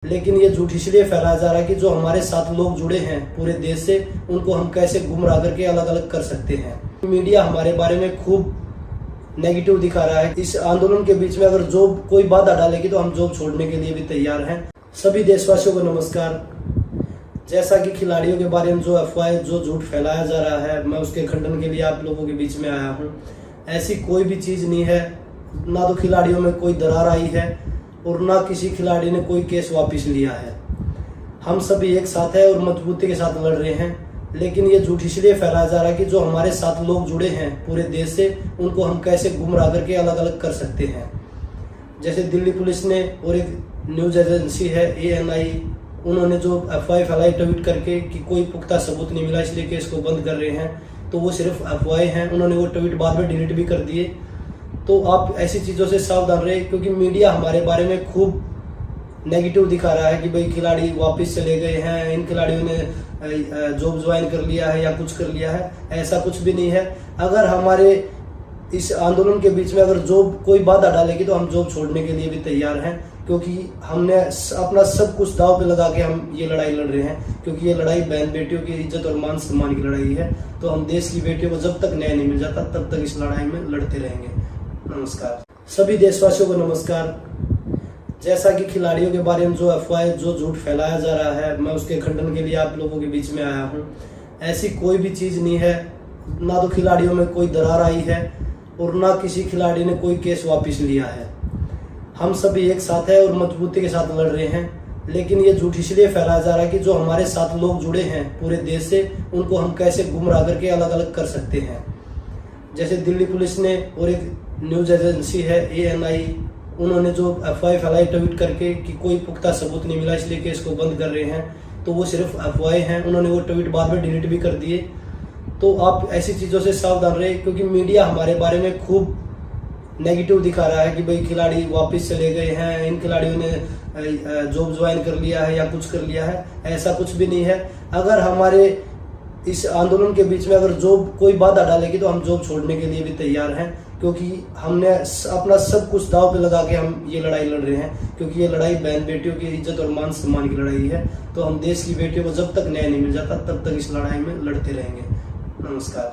लेकिन ये झूठ इसलिए फैलाया जा रहा है कि जो हमारे साथ लोग जुड़े हैं पूरे देश से, उनको हम कैसे गुमराह करके अलग अलग कर सकते हैं। मीडिया हमारे बारे में खूब नेगेटिव दिखा रहा है। इस आंदोलन के बीच में अगर जॉब कोई बाधा डालेगी तो हम जॉब छोड़ने के लिए भी तैयार हैं। सभी देशवासियों को नमस्कार। जैसा कि खिलाड़ियों के बारे में जो अफवाह, जो झूठ फैलाया जा रहा है, मैं उसके खंडन के लिए आप लोगों के बीच में आया हूँ। ऐसी कोई भी चीज नहीं है। ना तो खिलाड़ियों में कोई दरार आई है और ना किसी खिलाड़ी ने कोई केस वापस लिया है। हम सभी एक साथ हैं और मजबूती के साथ लड़ रहे हैं। लेकिन ये झूठ इसलिए फैलाया जा रहा है कि जो हमारे साथ लोग जुड़े हैं पूरे देश से, उनको हम कैसे गुमराह करके अलग अलग कर सकते हैं। जैसे दिल्ली पुलिस ने और एक न्यूज एजेंसी है ANI, उन्होंने जो अफवाह फैलाई ट्वीट करके कि कोई पुख्ता सबूत नहीं मिला इसलिए केस को बंद कर रहे हैं, तो वो सिर्फ अफवाहें हैं। उन्होंने वो ट्वीट बाद में डिलीट भी कर दिए। तो आप ऐसी चीज़ों से सावधान रहे, क्योंकि मीडिया हमारे बारे में खूब नेगेटिव दिखा रहा है कि भाई खिलाड़ी वापस चले गए हैं, इन खिलाड़ियों ने जॉब ज्वाइन कर लिया है या कुछ कर लिया है। ऐसा कुछ भी नहीं है। अगर हमारे इस आंदोलन के बीच में अगर जॉब कोई बाधा डालेगी तो हम जॉब छोड़ने के लिए भी तैयार हैं, क्योंकि हमने अपना सब कुछ दांव पे लगा के हम ये लड़ाई लड़ रहे हैं। क्योंकि ये लड़ाई बहन बेटियों की इज्जत और मान सम्मान की लड़ाई है। तो हम देश की बेटियों को जब तक न्याय नहीं मिल जाता तब तक इस लड़ाई में लड़ते रहेंगे। नमस्कार। सभी देशवासियों को नमस्कार। जैसा कि खिलाड़ियों के बारे में जो अफवाह, जो झूठ फैलाया जा रहा है, मैं उसके खंडन के लिए आप लोगों के बीच में आया हूँ। ऐसी कोई भी चीज नहीं है। ना तो खिलाड़ियों में कोई दरार आई है और ना किसी खिलाड़ी ने कोई केस वापस लिया है। हम सभी एक साथ हैं और मजबूती के साथ लड़ रहे हैं। लेकिन ये झूठ इसलिए फैलाया जा रहा है कि जो हमारे साथ लोग जुड़े हैं पूरे देश से, उनको हम कैसे गुमराह करके अलग अलग कर सकते हैं। जैसे दिल्ली पुलिस ने और एक न्यूज एजेंसी है ANI, उन्होंने जो अफवाह फैलाई ट्वीट करके कि कोई पुख्ता सबूत नहीं मिला इसलिए केस को बंद कर रहे हैं, तो वो सिर्फ अफवाहें हैं। उन्होंने वो ट्वीट बाद में डिलीट भी कर दिए। तो आप ऐसी चीज़ों से सावधान रहे, क्योंकि मीडिया हमारे बारे में खूब नेगेटिव दिखा रहा है कि भाई खिलाड़ी वापस चले गए हैं, इन खिलाड़ियों ने जॉब ज्वाइन कर लिया है या कुछ कर लिया है। ऐसा कुछ भी नहीं है। अगर हमारे इस आंदोलन के बीच में अगर जॉब कोई बाधा डालेगी तो हम जॉब छोड़ने के लिए भी तैयार हैं, क्योंकि हमने अपना सब कुछ दांव पे लगा के हम ये लड़ाई लड़ रहे हैं। क्योंकि ये लड़ाई बहन बेटियों की इज्जत और मान सम्मान की लड़ाई है। तो हम देश की बेटियों को जब तक न्याय नहीं मिल जाता तब तक इस लड़ाई में लड़ते रहेंगे। नमस्कार।